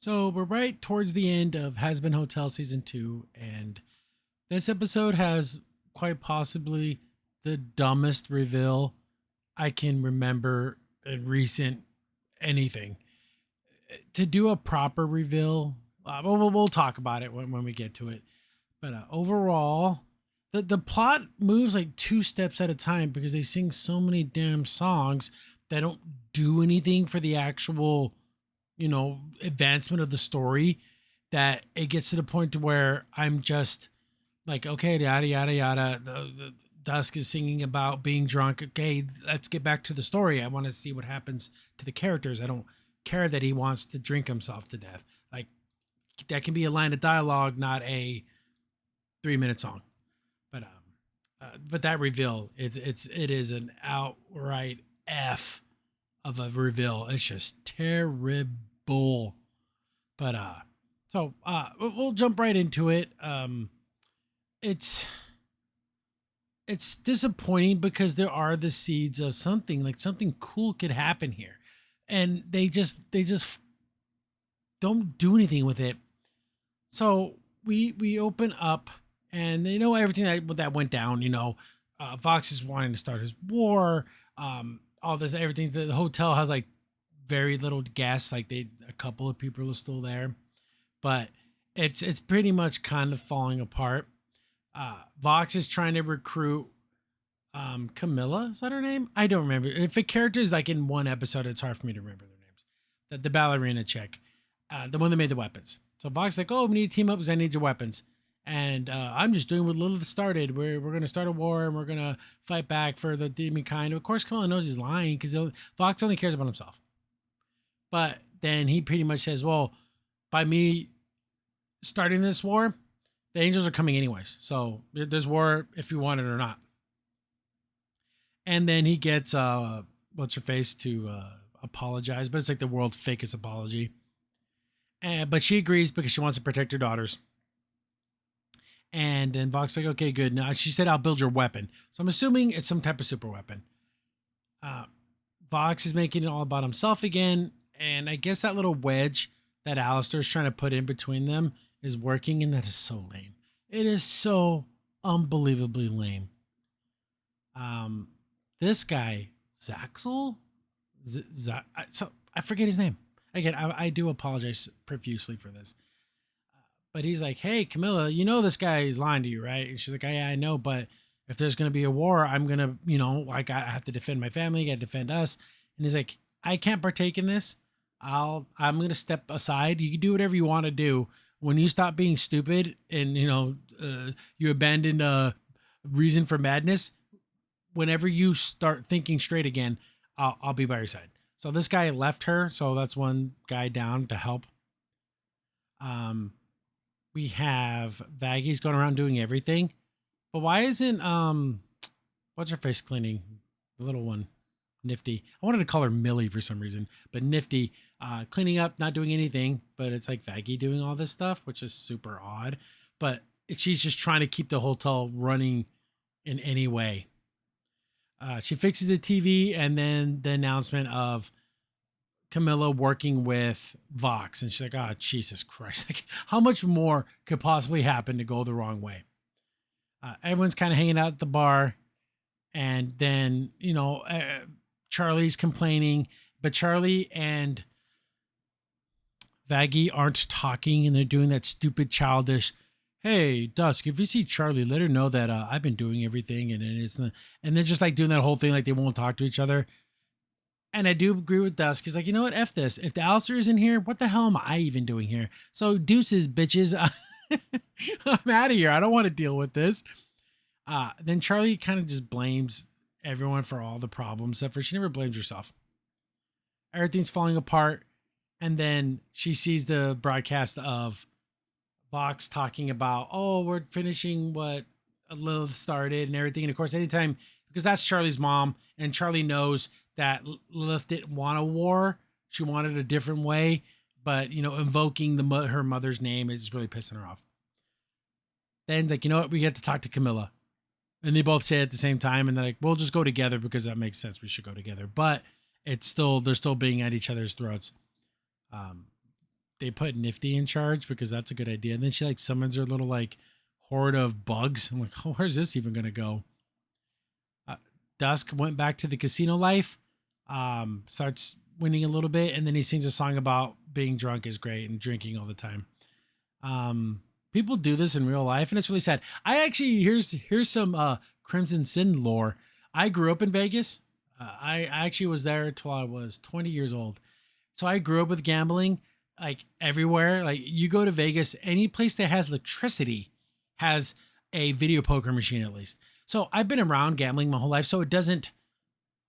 So we're right towards the end of Hazbin Hotel season 2, and this episode has quite possibly the dumbest reveal I can remember in recent anything. To do a proper reveal, we'll talk about it when we get to it. But overall, the plot moves like two steps at a time because they sing so many damn songs that don't do anything for the actual advancement of the story, that it gets to the point to where I'm just like, okay, yada yada yada. The Dusk is singing about being drunk. Okay, let's get back to the story. I want to see what happens to the characters. I don't care that he wants to drink himself to death. Like, that can be a line of dialogue, not a 3-minute song. But that reveal, it is an outright F of a reveal. It's just terrible. We'll jump right into it. It's it's disappointing because there are the seeds of something, like something cool could happen here, and they just don't do anything with it. So we open up, and they know everything that went down. Vox is wanting to start his war. All this, everything. The hotel has like very little guests. Like, a couple of people are still there, but it's pretty much kind of falling apart. Vox is trying to recruit Camilla. Is that her name? I don't remember. If a character is like in one episode, it's hard for me to remember their names. The ballerina chick, the one that made the weapons. So Vox is like, oh, we need to team up because I need your weapons. And I'm just doing what Lilith started. We're going to start a war, and we're going to fight back for the demon kind. Of course, Camilla knows he's lying because Vox only cares about himself. But then he pretty much says, well, by me starting this war, the angels are coming anyways. So there's war if you want it or not. And then he gets what's her face to apologize, but it's like the world's fakest apology. But she agrees because she wants to protect her daughters. And then Vox like, okay, good. Now she said, I'll build your weapon. So I'm assuming it's some type of super weapon. Vox is making it all about himself again. And I guess that little wedge that Alistair's trying to put in between them is working. And that is so lame. It is so unbelievably lame. This guy, Zaxel? So I forget his name. Again, I do apologize profusely for this. But he's like, hey, Camilla, you know this guy is lying to you, right? And she's like, yeah, I know, but if there's going to be a war, I'm going to, like, I have to defend my family, got to defend us. And he's like, I can't partake in this. I'm going to step aside. You can do whatever you want to do. When you stop being stupid and, you abandon reason for madness, whenever you start thinking straight again, I'll be by your side. So this guy left her. So that's one guy down to help. We have Vaggy's going around doing everything, but why isn't what's her face cleaning? The little one, Nifty. I wanted to call her Millie for some reason, but Nifty cleaning up, not doing anything. But it's like Vaggy doing all this stuff, which is super odd. But she's just trying to keep the hotel running in any way. She fixes the TV, and then the announcement of Camilla working with Vox, and she's like, oh, Jesus Christ. Like, how much more could possibly happen to go the wrong way? Everyone's kind of hanging out at the bar, and then, Charlie's complaining, but Charlie and Vaggy aren't talking, and they're doing that stupid childish, hey, Dusk, if you see Charlie, let her know that I've been doing everything, and they're just like doing that whole thing like they won't talk to each other. And I do agree with Dusk. He's like, you know what? F this. If the Alistair is in here, what the hell am I even doing here? So deuces, bitches. I'm out of here. I don't want to deal with this. Then Charlie kind of just blames everyone for all the problems, except for she never blames herself. Everything's falling apart. And then she sees the broadcast of Vox talking about, oh, we're finishing what Lilith started and everything. And of course, anytime, because that's Charlie's mom, and Charlie knows that Lilith didn't want a war. She wanted a different way, but, invoking her mother's name is really pissing her off. Then, like, you know what? We get to talk to Camilla. And they both say it at the same time, and they're like, we'll just go together because that makes sense. We should go together. But they're still being at each other's throats. they put Nifty in charge because that's a good idea. And then she like summons her little like horde of bugs. I'm like, oh, where's this even gonna go? Uh, Dusk went back to the casino life, starts winning a little bit, and then he sings a song about being drunk is great and drinking all the time. People do this in real life, and it's really sad. I actually here's some Crimson Sin lore. I grew up in Vegas. I actually was there till I was 20 years old. So I grew up with gambling like everywhere. Like you go to Vegas, any place that has electricity has a video poker machine at least. So I've been around gambling my whole life. So it doesn't,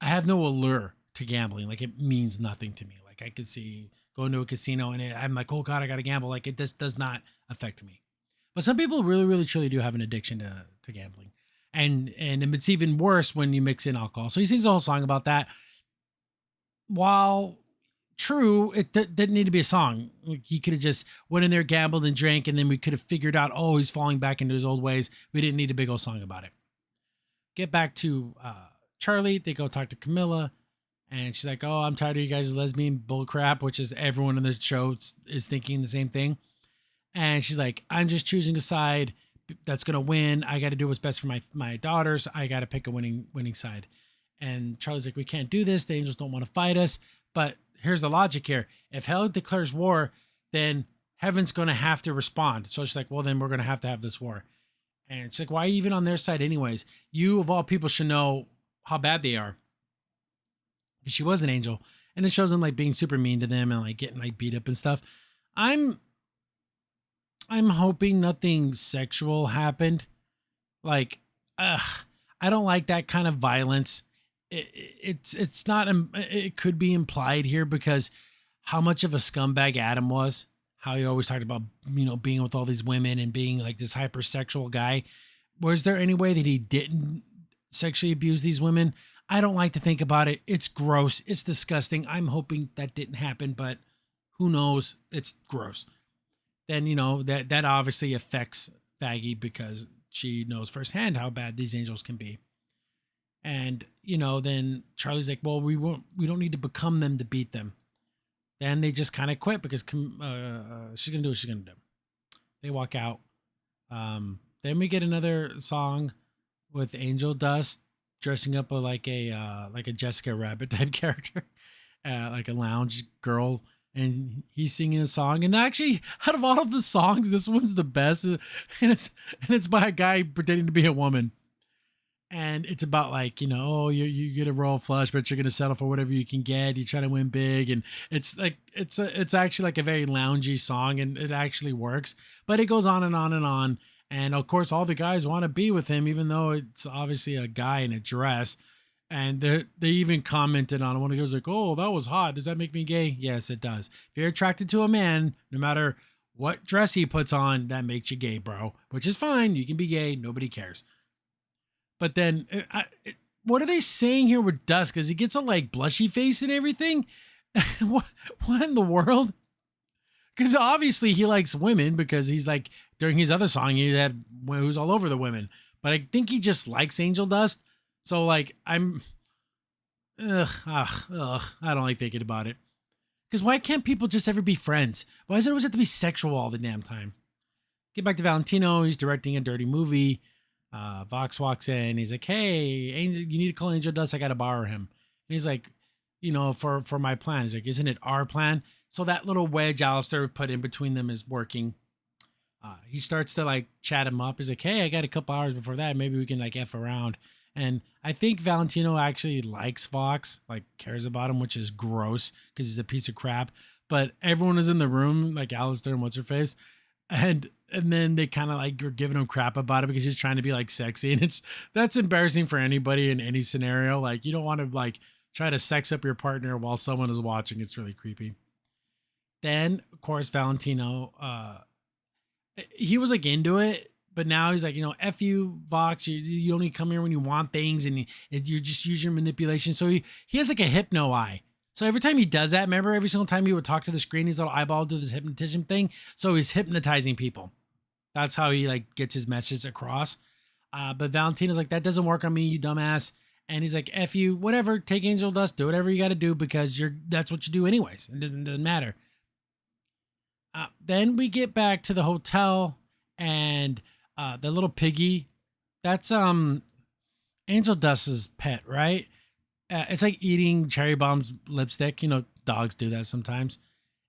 I have no allure to gambling. Like it means nothing to me. Like I could see going to a casino and I'm like, oh God, I got to gamble. Like it just does not affect me. But some people really, really, truly do have an addiction to gambling. And it's even worse when you mix in alcohol. So he sings a whole song about that. While true, it didn't need to be a song. Like he could have just went in there, gambled and drank, and then we could have figured out, oh, he's falling back into his old ways. We didn't need a big old song about it. Get back to Charlie. They go talk to Camilla, and she's like, oh, I'm tired of you guys' lesbian bullcrap, which is everyone in the show is thinking the same thing. And she's like, I'm just choosing a side that's going to win. I got to do what's best for my daughters. I got to pick a winning side. And Charlie's like, we can't do this. The angels don't want to fight us. But here's the logic here. If hell declares war, then heaven's going to have to respond. So she's like, well, then we're going to have this war. And it's like, why are you even on their side anyways? You, of all people, should know how bad they are. Because she was an angel. And it shows them like being super mean to them and like getting like beat up and stuff. I'm hoping nothing sexual happened. Like, I don't like that kind of violence. It's not, it could be implied here because how much of a scumbag Adam was, how he always talked about, being with all these women and being like this hypersexual guy. Was there any way that he didn't sexually abuse these women? I don't like to think about it. It's gross. It's disgusting. I'm hoping that didn't happen, but who knows? It's gross. Then, that obviously affects Faggy because she knows firsthand how bad these angels can be. And, then Charlie's like, well, we don't need to become them to beat them. Then they just kind of quit because she's going to do what she's going to do. They walk out. Then we get another song with Angel Dust dressing up like a Jessica Rabbit type character, like a lounge girl. And he's singing a song, and actually, out of all of the songs, this one's the best. And it's by a guy pretending to be a woman, and it's about like oh, you get a royal flush, but you're gonna settle for whatever you can get. You try to win big, and it's like it's actually like a very loungy song, and it actually works. But it goes on and on and on, and of course, all the guys want to be with him, even though it's obviously a guy in a dress. And they even commented on it. One of the guys like, oh, that was hot. Does that make me gay? Yes, it does. If you're attracted to a man, no matter what dress he puts on, that makes you gay, bro. Which is fine. You can be gay. Nobody cares. But then, what are they saying here with Dusk? Because he gets a like blushy face and everything. what in the world? Because obviously he likes women because he's like, during his other song, he was all over the women. But I think he just likes Angel Dust. So like I don't like thinking about it. Because why can't people just ever be friends? Why does it always have to be sexual all the damn time? Get back to Valentino. He's directing a dirty movie. Vox walks in. He's like, hey, Angel, you need to call Angel Dust. I got to borrow him. And he's like, for my plan. He's like, isn't it our plan? So that little wedge Alistair put in between them is working. He starts to like chat him up. He's like, hey, I got a couple hours before that. Maybe we can like F around. And I think Valentino actually likes Vox, like cares about him, which is gross because he's a piece of crap. But everyone is in the room, like Alistair and what's her face, and then they kind of like were giving him crap about it because he's trying to be like sexy, and that's embarrassing for anybody in any scenario. Like you don't want to like try to sex up your partner while someone is watching. It's really creepy. Then of course Valentino, he was like into it. But now he's like, F you, Vox. You only come here when you want things, and you just use your manipulation. So he has like a hypno eye. So every time he does that, remember every single time he would talk to the screen, his little eyeball do this hypnotism thing. So he's hypnotizing people. That's how he like gets his message across. But Valentino's like, that doesn't work on me, you dumbass. And he's like, F you, whatever, take Angel Dust, do whatever you got to do because that's what you do anyways. It doesn't matter. Then we get back to the hotel, and the little piggy, that's Angel Dust's pet, right? It's like eating Cherry Bomb's lipstick. You know, dogs do that sometimes.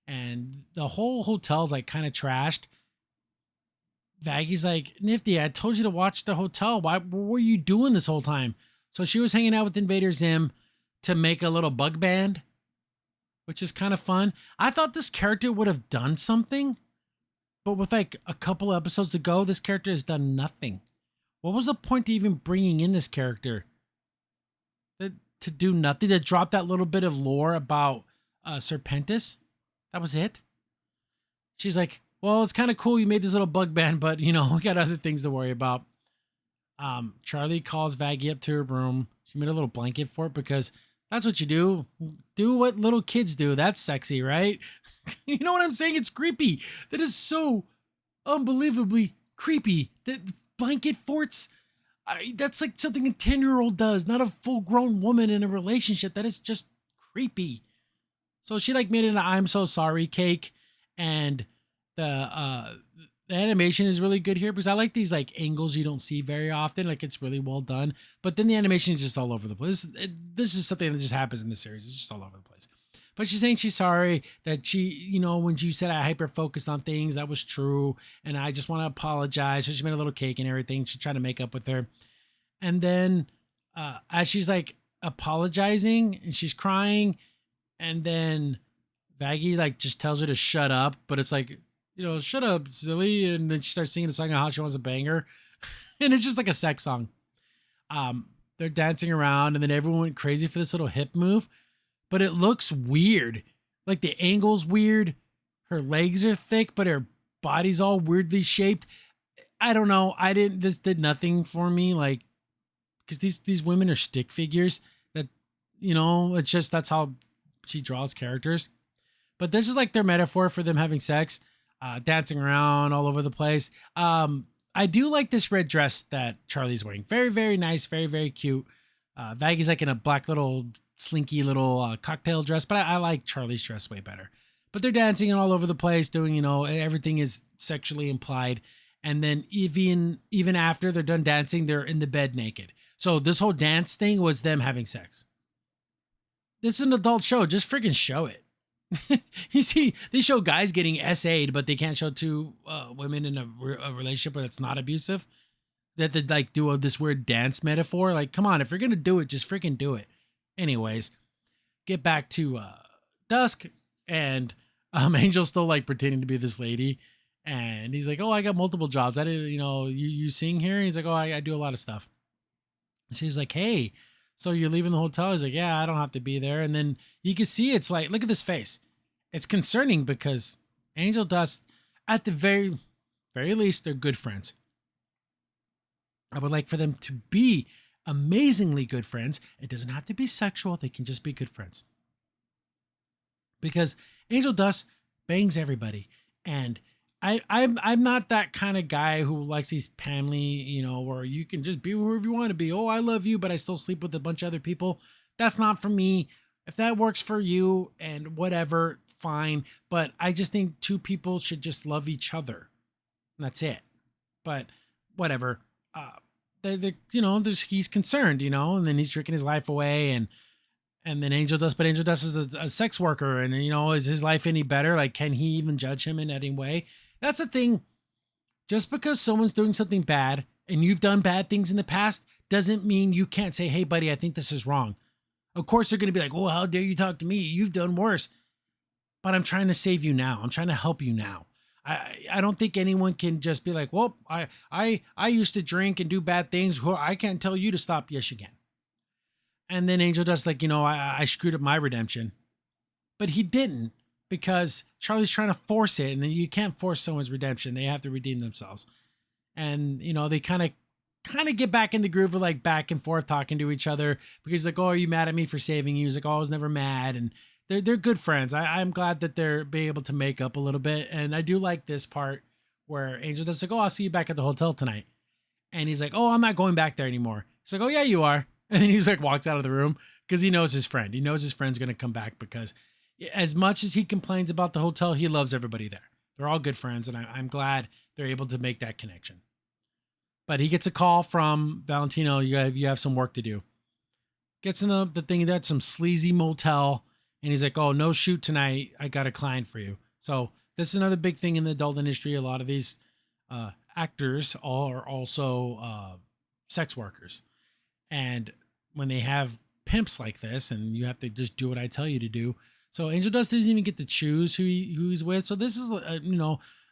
And the whole hotel's like kind of trashed. Vaggie's like, Nifty, I told you to watch the hotel. What were you doing this whole time? So she was hanging out with Invader Zim to make a little bug band, which is kind of fun. I thought this character would have done something, but with like a couple episodes to go, this character has done nothing. What was the point to even bringing in this character? To do nothing, to drop that little bit of lore about Serpentis? That was it? She's like, well, it's kind of cool you made this little bug band, but you know, we got other things to worry about. Charlie calls Vaggie up to her room. She made a little blanket for it because that's what you do. Do what little kids do. That's sexy, right? You know what I'm saying? It's creepy. That is so unbelievably creepy. That blanket forts, that's like something a 10-year-old does, not a full-grown woman in a relationship. That is just creepy. So she like made it an I'm so sorry cake, and the animation is really good here because I like these like angles you don't see very often. Like it's really well done, but then the animation is just all over the place. This is something that just happens in the series. It's just all over the place. But she's saying she's sorry that she, you know, when you said I hyper focused on things, that was true, and I just want to apologize. So she made a little cake and everything. She's trying to make up with her, and then as she's like apologizing and she's crying, and then Vaggie like just tells her to shut up, but it's like, you know, shut up, silly. And then she starts singing a song on how she wants to bang her. And it's just like a sex song. They're dancing around, and then everyone went crazy for this little hip move, but it looks weird. Like the angle's weird. Her legs are thick, but her body's all weirdly shaped. I don't know. This did nothing for me. Like, because these women are stick figures that, you know, it's just, that's how she draws characters. But this is like their metaphor for them having sex, dancing around all over the place. I do like this red dress that Charlie's wearing. Very, very nice. Very, very cute. Vaggie's like in a black little slinky little cocktail dress, but I like Charlie's dress way better. But they're dancing all over the place, doing, you know, everything is sexually implied. And then even after they're done dancing, they're in the bed naked. So this whole dance thing was them having sex. This is an adult show. Just freaking show it. You see, they show guys getting SA'd, but they can't show two women in a relationship where that's not abusive. That they like do this weird dance metaphor. Like, come on, if you're gonna do it, just freaking do it. Anyways, get back to Dusk, and Angel's still like pretending to be this lady, and he's like, "Oh, I got multiple jobs. I didn't, you know, you sing here." And he's like, "Oh, I do a lot of stuff." And she's like, "Hey, so you're leaving the hotel?" He's like, "Yeah, I don't have to be there." And then you can see it's like, look at this face. It's concerning because Angel Dust, at the very least, they're good friends. I would like for them to be amazingly good friends. It doesn't have to be sexual. They can just be good friends. Because Angel Dust bangs everybody. And I'm not that kind of guy who likes these family, you know, where you can just be whoever you want to be. Oh, I love you, but I still sleep with a bunch of other people. That's not for me. If that works for you and whatever, fine. But I just think two people should just love each other. And that's it. But whatever. You know, he's concerned, you know, and then he's drinking his life away, and then Angel Dust, but Angel Dust is a sex worker, and you know, is his life any better? Like, can he even judge him in any way? That's the thing. Just because someone's doing something bad and you've done bad things in the past doesn't mean you can't say, "Hey, buddy, I think this is wrong." Of course, they're going to be like, "Oh, how dare you talk to me? You've done worse." But I'm trying to save you now. I'm trying to help you now. I don't think anyone can just be like, "Well, I used to drink and do bad things. Well, I can't tell you to stop." Yes, you can. And then Angel Dust like, you know, I screwed up my redemption. But he didn't, because Charlie's trying to force it, and then you can't force someone's redemption. They have to redeem themselves. And, you know, they kind of get back in the groove of like back and forth talking to each other, because he's like, "Oh, are you mad at me for saving you?" He's like, "Oh, I was never mad." And they're good friends. I'm glad that they're being able to make up a little bit. And I do like this part where Angel Dust like, "Oh, I'll see you back at the hotel tonight." And he's like, "Oh, I'm not going back there anymore." He's like, "Oh, yeah, you are." And then he's like, walks out of the room because he knows his friend. He knows his friend's going to come back, because as much as he complains about the hotel, he loves everybody there. They're all good friends, and I'm glad they're able to make that connection. But he gets a call from Valentino. You have some work to do. Gets in the thing that's some sleazy motel, and he's like, "Oh, no shoot tonight. I got a client for you." So this is another big thing in the adult industry. A lot of these actors are also sex workers, and when they have pimps like this, and you have to just do what I tell you to do. So Angel Dust doesn't even get to choose who he's with. So this is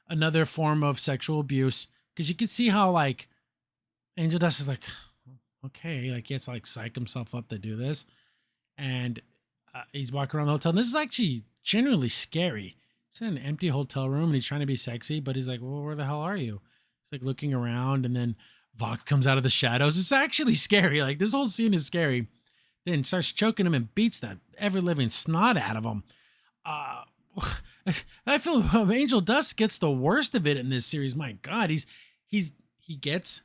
another form of sexual abuse, because you can see how like Angel Dust is like, okay, like he has to like psych himself up to do this, and he's walking around the hotel. And this is actually generally scary. He's in an empty hotel room and he's trying to be sexy, but he's like, well, where the hell are you? He's like looking around, and then Vox comes out of the shadows. It's actually scary. Like this whole scene is scary. Then starts choking him and beats the ever living snot out of him. I feel Angel Dust gets the worst of it in this series. My God, he gets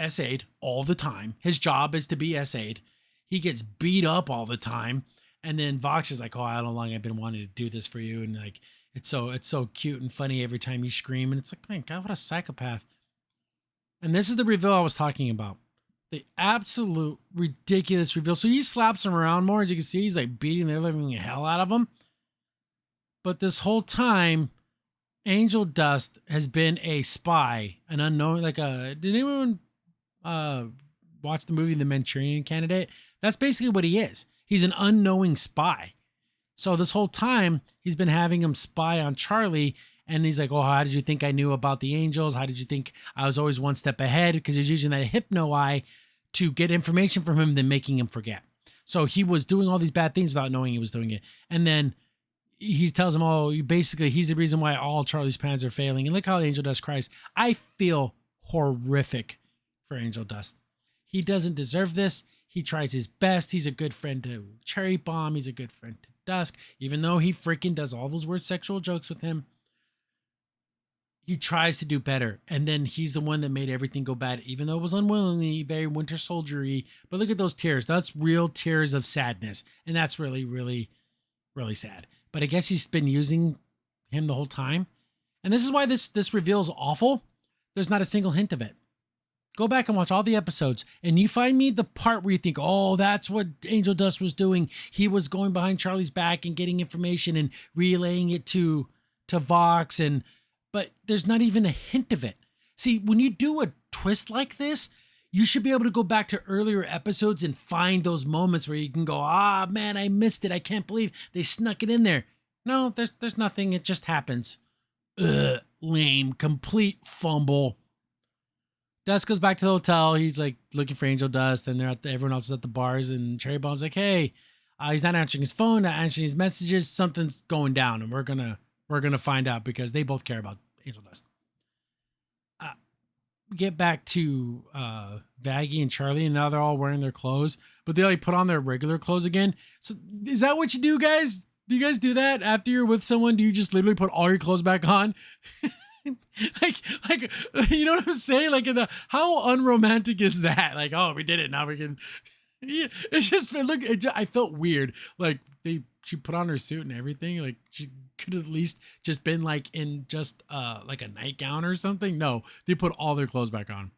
SA'd all the time. His job is to be SA'd. He gets beat up all the time. And then Vox is like, oh, how long I've been wanting to do this for you. And like, it's so cute and funny every time you scream. And it's like, man, God, what a psychopath. And this is the reveal I was talking about. The absolute ridiculous reveal. So he slaps him around more. As you can see, he's like beating the living hell out of him. But this whole time, Angel Dust has been a spy, an unknown, did anyone watch the movie The Manchurian Candidate? That's basically what he is. He's an unknowing spy. So this whole time, he's been having him spy on Charlie. And he's like, oh, how did you think I knew about the angels? How did you think I was always one step ahead? Because he's using that hypno eye to get information from him, then making him forget. So he was doing all these bad things without knowing he was doing it. And then he tells him, oh, basically, he's the reason why all Charlie's plans are failing. And look how Angel Dust cries. I feel horrific for Angel Dust. He doesn't deserve this. He tries his best. He's a good friend to Cherry Bomb. He's a good friend to Dusk. Even though he freaking does all those weird sexual jokes with him, he tries to do better. And then he's the one that made everything go bad, even though it was unwillingly, very Winter Soldier-y. But look at those tears. That's real tears of sadness. And that's really, really, really sad. But I guess he's been using him the whole time. And this is why this reveal is awful. There's not a single hint of it. Go back and watch all the episodes, and you find me the part where you think, oh, that's what Angel Dust was doing. He was going behind Charlie's back and getting information and relaying it to Vox, but there's not even a hint of it. See, when you do a twist like this, you should be able to go back to earlier episodes and find those moments where you can go, man, I missed it. I can't believe they snuck it in there. No, there's nothing. It just happens. Lame, complete fumble. Dust goes back to the hotel. He's like looking for Angel Dust, and everyone else is at the bars. And Cherry Bomb's like, "Hey, he's not answering his phone, not answering his messages. Something's going down, and we're gonna find out because they both care about Angel Dust." Get back to Vaggie and Charlie, and now they're all wearing their clothes, but they like put on their regular clothes again. So is that what you do, guys? Do you guys do that after you're with someone? Do you just literally put all your clothes back on? like you know what I'm saying? Like how unromantic is that? Like, oh, we did it, now we can. Yeah, it's just I felt weird. Like she put on her suit and everything. Like she could at least just been like in just like a nightgown or something. No, they put all their clothes back on.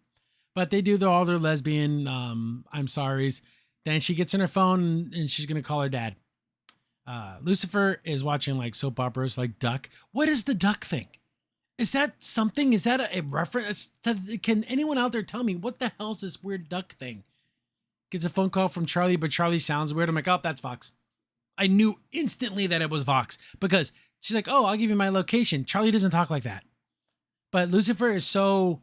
But they do all their lesbian I'm sorry's. Then she gets on her phone and she's gonna call her dad. Lucifer is watching like soap operas like Duck. What is the Duck thing? Is that something? Is that a reference? Can anyone out there tell me what the hell is this weird duck thing? Gets a phone call from Charlie, but Charlie sounds weird. I'm like, oh, that's Vox. I knew instantly that it was Vox because she's like, oh, I'll give you my location. Charlie doesn't talk like that. But Lucifer is so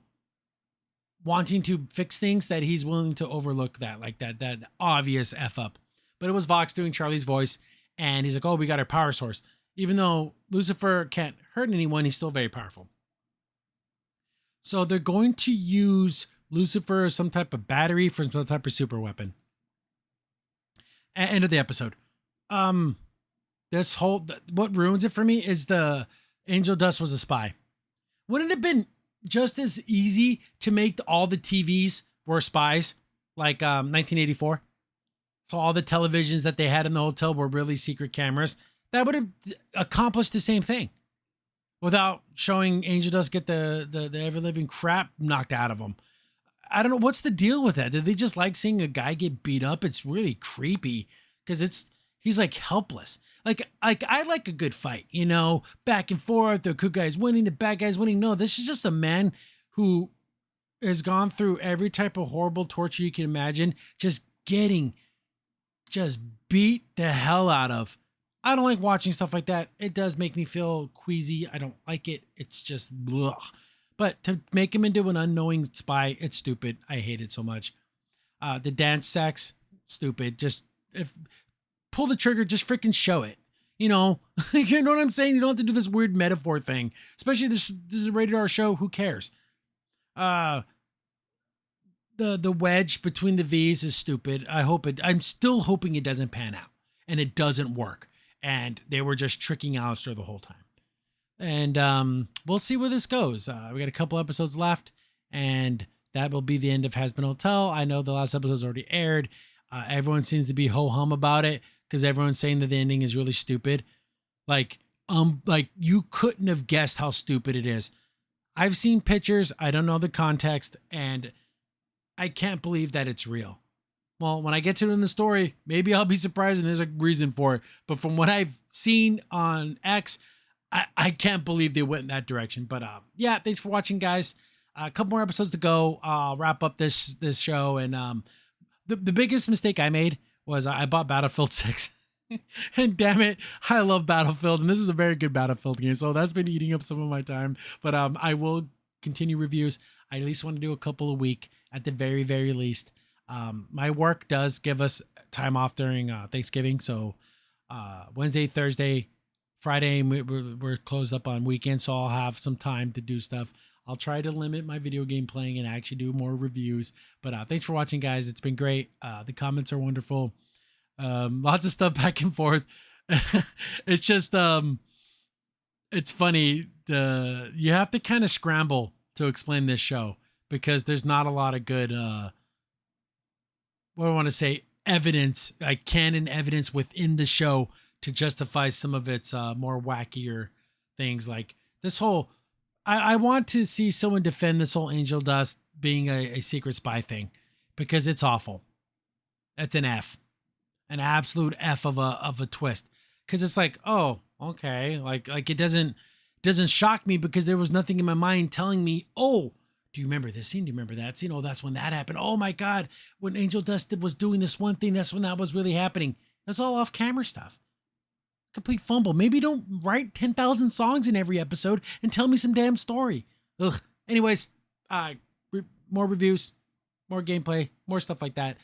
wanting to fix things that he's willing to overlook that, like that obvious F up. But it was Vox doing Charlie's voice, and he's like, oh, we got our power source. Even though Lucifer can't hurt anyone, he's still very powerful. So they're going to use Lucifer as some type of battery for some type of super weapon. End of the episode. What ruins it for me is the Angel Dust was a spy. Wouldn't it have been just as easy to make all the TVs were spies, like 1984? So all the televisions that they had in the hotel were really secret cameras. That would have accomplished the same thing. without showing Angel Dust get the ever living crap knocked out of him. I don't know what's the deal with that. Did they just like seeing a guy get beat up? It's really creepy because he's like helpless. Like I like a good fight, you know, back and forth. The good guy's winning, the bad guy's winning. No, this is just a man who has gone through every type of horrible torture you can imagine, just getting just beat the hell out of. I don't like watching stuff like that. It does make me feel queasy. I don't like it. It's just ugh. But to make him into an unknowing spy, it's stupid. I hate it so much. The dance sex, stupid. Just if pull the trigger, just freaking show it. You know, you know what I'm saying? You don't have to do this weird metaphor thing. Especially this is a rated R show. Who cares? The wedge between the V's is stupid. I'm still hoping it doesn't pan out and it doesn't work. And they were just tricking Alistair the whole time. And we'll see where this goes. We got a couple episodes left, and that will be the end of Hazbin Hotel. I know the last episode's already aired. Everyone seems to be ho-hum about it because everyone's saying that the ending is really stupid. Like you couldn't have guessed how stupid it is. I've seen pictures. I don't know the context, and I can't believe that it's real. Well, when I get to it in the story, maybe I'll be surprised and there's a reason for it. But from what I've seen on X, I can't believe they went in that direction. But yeah, thanks for watching, guys. A couple more episodes to go. I'll wrap up this show. And the biggest mistake I made was I bought Battlefield 6. And damn it, I love Battlefield. And this is a very good Battlefield game. So that's been eating up some of my time. But I will continue reviews. I at least want to do a couple a week at the very, very least. My work does give us time off during Thanksgiving. So Wednesday, Thursday, Friday, we're closed up on weekends, so I'll have some time to do stuff. I'll try to limit my video game playing and actually do more reviews. But thanks for watching, guys. It's been great. The comments are wonderful. Lots of stuff back and forth. It's just it's funny. You have to kind of scramble to explain this show because there's not a lot of good what do I want to say, evidence, like canon evidence within the show to justify some of its more wackier things. Like this whole, I want to see someone defend this whole Angel Dust being a secret spy thing because it's awful. It's an F, an absolute F of a twist. Cause it's like, oh, okay. Like it doesn't shock me because there was nothing in my mind telling me, oh, do you remember this scene? Do you remember that scene? Oh, that's when that happened. Oh my God. When Angel Dust was doing this one thing, that's when that was really happening. That's all off camera stuff. Complete fumble. Maybe don't write 10,000 songs in every episode and tell me some damn story. Ugh. Anyways, more reviews, more gameplay, more stuff like that.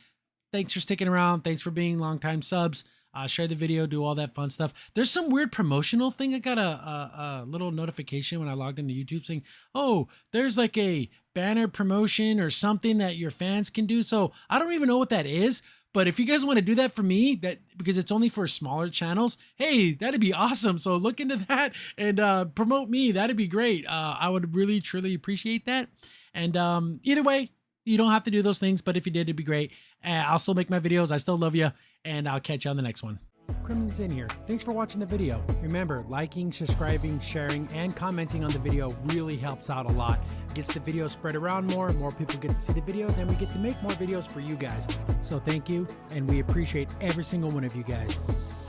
Thanks for sticking around. Thanks for being longtime subs. Share the video, do all that fun stuff. There's some weird promotional thing. I got a little notification when I logged into YouTube saying, oh, there's like a banner promotion or something that your fans can do. So I don't even know what that is. But if you guys want to do that for me, because it's only for smaller channels, hey, that'd be awesome. So look into that and promote me. That'd be great. I would really, truly appreciate that. And either way, you don't have to do those things, but if you did, it'd be great. I'll still make my videos. I still love you, and I'll catch you on the next one. Crimson's in here. Thanks for watching the video. Remember, liking, subscribing, sharing, and commenting on the video really helps out a lot. It gets the video spread around more people get to see the videos, and we get to make more videos for you guys. So thank you, and we appreciate every single one of you guys.